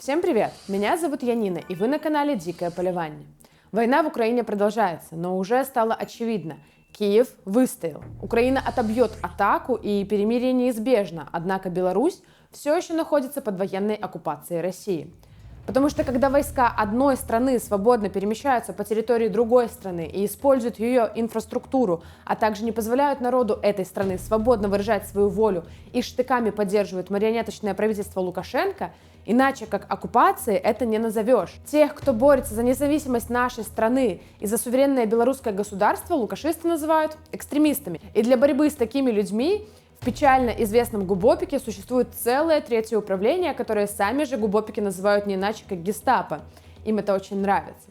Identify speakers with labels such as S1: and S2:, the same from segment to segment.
S1: Всем привет! Меня зовут Янина, и вы на канале Дикое Поливание. Война в Украине продолжается, но уже стало очевидно. Киев выстоял. Украина отобьет атаку, и перемирие неизбежно, однако Беларусь все еще находится под военной оккупацией России. Потому что когда войска одной страны свободно перемещаются по территории другой страны и используют ее инфраструктуру, а также не позволяют народу этой страны свободно выражать свою волю и штыками поддерживают марионеточное правительство Лукашенко, иначе как оккупацией это не назовешь. Тех, кто борется за независимость нашей страны и за суверенное белорусское государство, лукашисты называют экстремистами. И для борьбы с такими людьми в печально известном Губопике существует целое третье управление, которое сами же губопики называют не иначе, как гестапо. Им это очень нравится.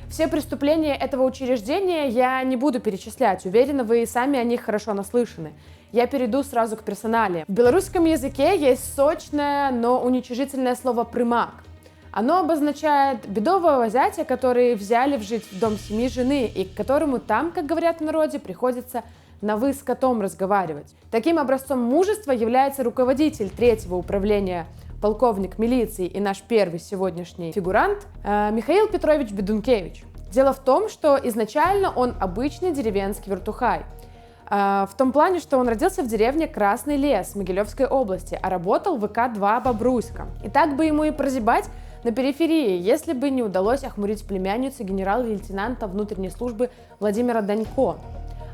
S1: Все преступления этого учреждения я не буду перечислять, уверена, вы и сами о них хорошо наслышаны. Я перейду сразу к персоналиям. В белорусском языке есть сочное, но уничижительное слово «прымак». Оно обозначает бедового зятя, который взяли в жить в дом семьи жены, и к которому там, как говорят в народе, приходится на «вы» с котом разговаривать. Таким образцом мужества является руководитель третьего управления, полковник милиции и наш первый сегодняшний фигурант Михаил Петрович Бедункевич. Дело в том, что изначально он обычный деревенский вертухай. В том плане, что он родился в деревне Красный Лес Могилевской области, а работал в ВК-2 Бобруйска. И так бы ему и прозябать на периферии, если бы не удалось охмурить племянницу генерал-лейтенанта внутренней службы Владимира Данько.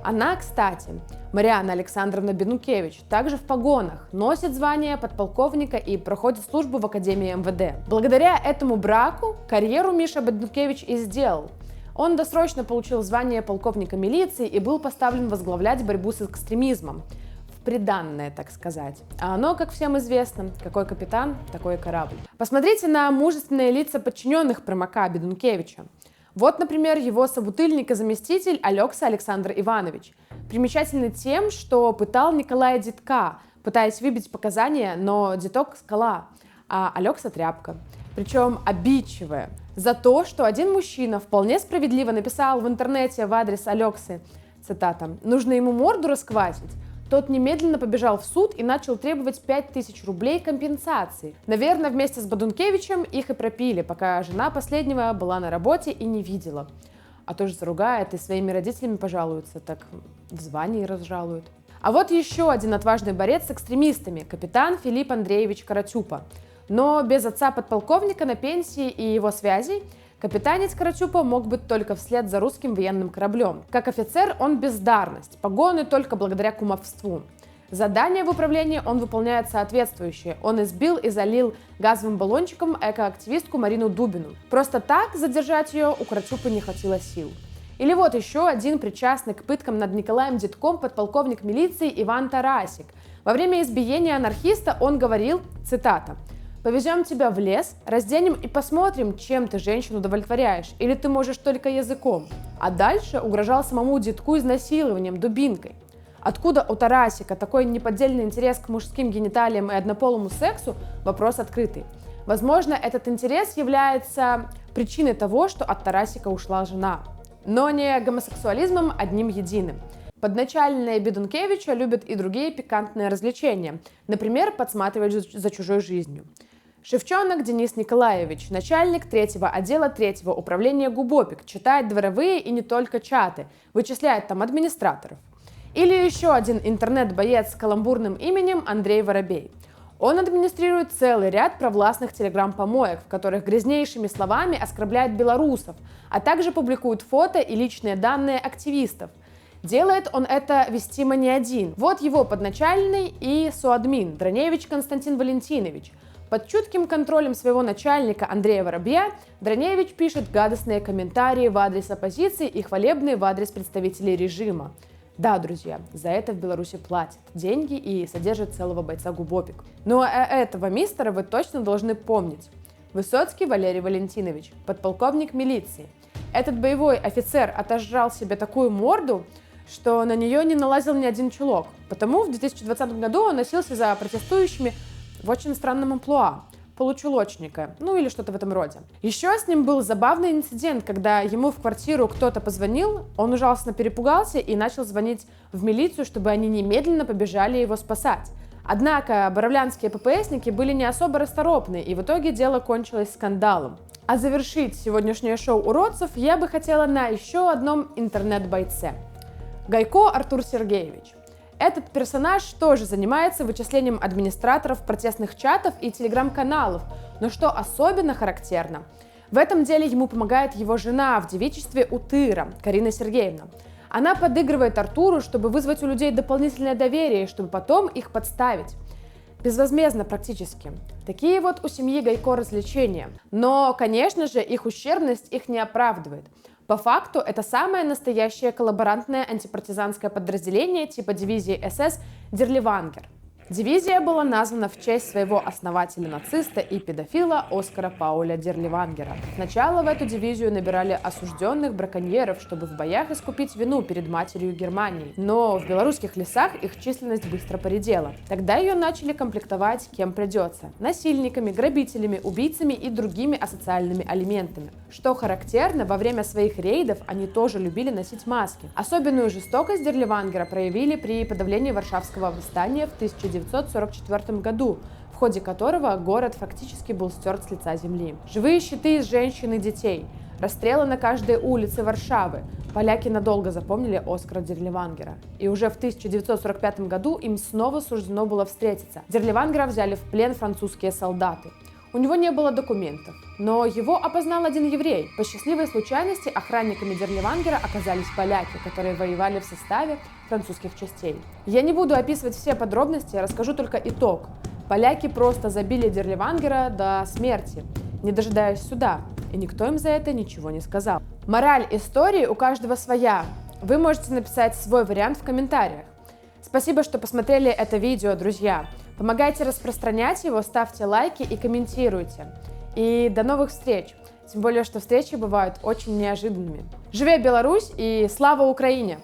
S1: Она, кстати, Марианна Александровна Бедункевич, также в погонах, носит звание подполковника и проходит службу в Академии МВД. Благодаря этому браку карьеру Миша Бедункевич и сделал. Он досрочно получил звание полковника милиции и был поставлен возглавлять борьбу с экстремизмом. В приданное, так сказать. А оно, как всем известно, какой капитан, такой корабль. Посмотрите на мужественные лица подчиненных Прымака Бедункевича. Вот, например, его собутыльник и заместитель Алекса Александр Иванович. Примечательный тем, что пытал Николая Дитка, пытаясь выбить показания, но Диток скала, а Алекса тряпка. Причем обидчивая. За то, что один мужчина вполне справедливо написал в интернете в адрес Алексы, цитата, «нужно ему морду расквасить», тот немедленно побежал в суд и начал требовать 5000 рублей компенсации. Наверное, вместе с Бедункевичем их и пропили, пока жена последнего была на работе и не видела. А то же заругает и своими родителями пожалуется, так в звании разжалуют. А вот еще один отважный борец с экстремистами, капитан Филипп Андреевич Каратюпа. Но без отца подполковника на пенсии и его связей капитанить Каратюпа мог быть только вслед за русским военным кораблем. Как офицер он бездарность, погоны только благодаря кумовству. Задания в управлении он выполняет соответствующие. Он избил и залил газовым баллончиком экоактивистку Марину Дубину. Просто так задержать ее у Каратюпы не хватило сил. Или вот еще один причастный к пыткам над Николаем Дитком подполковник милиции Иван Тарасик. Во время избиения анархиста он говорил, цитата, «Повезем тебя в лес, разденем и посмотрим, чем ты женщину удовлетворяешь, или ты можешь только языком». А дальше угрожал самому Дитку изнасилованием дубинкой. Откуда у Тарасика такой неподдельный интерес к мужским гениталиям и однополому сексу – вопрос открытый. Возможно, этот интерес является причиной того, что от Тарасика ушла жена. Но не гомосексуализмом одним единым. Подначальные Бедункевича любят и другие пикантные развлечения, например, подсматривать за чужой жизнью. Шевченок Денис Николаевич, начальник третьего отдела третьего управления Губопик, читает дворовые и не только чаты, вычисляет там администраторов. Или еще один интернет-боец с каламбурным именем Андрей Воробей. Он администрирует целый ряд провластных телеграм-помоек, в которых грязнейшими словами оскорбляет белорусов, а также публикует фото и личные данные активистов. Делает он это вестимо не один. Вот его подначальный и соадмин Драневич Константин Валентинович. Под чутким контролем своего начальника Андрея Воробья Драневич пишет гадостные комментарии в адрес оппозиции и хвалебные в адрес представителей режима. Да, друзья, за это в Беларуси платят деньги и содержат целого бойца Губопик. Но этого мистера вы точно должны помнить. Высоцкий Валерий Валентинович, подполковник милиции. Этот боевой офицер отожрал себе такую морду, что на нее не налазил ни один чулок. Потому в 2020 году он носился за протестующими в очень странном амплуа – получулочника, ну или что-то в этом роде. Еще с ним был забавный инцидент, когда ему в квартиру кто-то позвонил, он ужасно перепугался и начал звонить в милицию, чтобы они немедленно побежали его спасать. Однако боровлянские ППСники были не особо расторопны, и в итоге дело кончилось скандалом. А завершить сегодняшнее шоу уродцев я бы хотела на еще одном интернет-бойце. Гайко Артур Сергеевич. Этот персонаж тоже занимается вычислением администраторов протестных чатов и телеграм-каналов, но что особенно характерно, в этом деле ему помогает его жена в девичестве Утыра, Карина Сергеевна. Она подыгрывает Артуру, чтобы вызвать у людей дополнительное доверие, чтобы потом их подставить. Безвозмездно практически. Такие вот у семьи Гайко развлечения. Но, конечно же, их ущербность их не оправдывает. По факту, это самое настоящее коллаборантное антипартизанское подразделение типа дивизии СС «Дерливангер». Дивизия была названа в честь своего основателя-нациста и педофила Оскара Пауля Дерливангера. Сначала в эту дивизию набирали осужденных браконьеров, чтобы в боях искупить вину перед матерью Германии. Но в белорусских лесах их численность быстро поредела. Тогда ее начали комплектовать кем придется – насильниками, грабителями, убийцами и другими асоциальными элементами. Что характерно, во время своих рейдов они тоже любили носить маски. Особенную жестокость Дерливангера проявили при подавлении Варшавского восстания в 1944 году, в ходе которого город фактически был стерт с лица земли. Живые щиты из женщин и детей, расстрелы на каждой улице Варшавы. Поляки надолго запомнили Оскара Дерливангера. И уже в 1945 году им снова суждено было встретиться. Дерливангера взяли в плен французские солдаты. У него не было документов, но его опознал один еврей. По счастливой случайности охранниками Дерливангера оказались поляки, которые воевали в составе французских частей. Я не буду описывать все подробности, расскажу только итог. Поляки просто забили Дерливангера до смерти, не дожидаясь суда, и никто им за это ничего не сказал. Мораль истории у каждого своя. Вы можете написать свой вариант в комментариях. Спасибо, что посмотрели это видео, друзья. Помогайте распространять его, ставьте лайки и комментируйте. И до новых встреч! Тем более, что встречи бывают очень неожиданными. Живе Беларусь и слава Украине!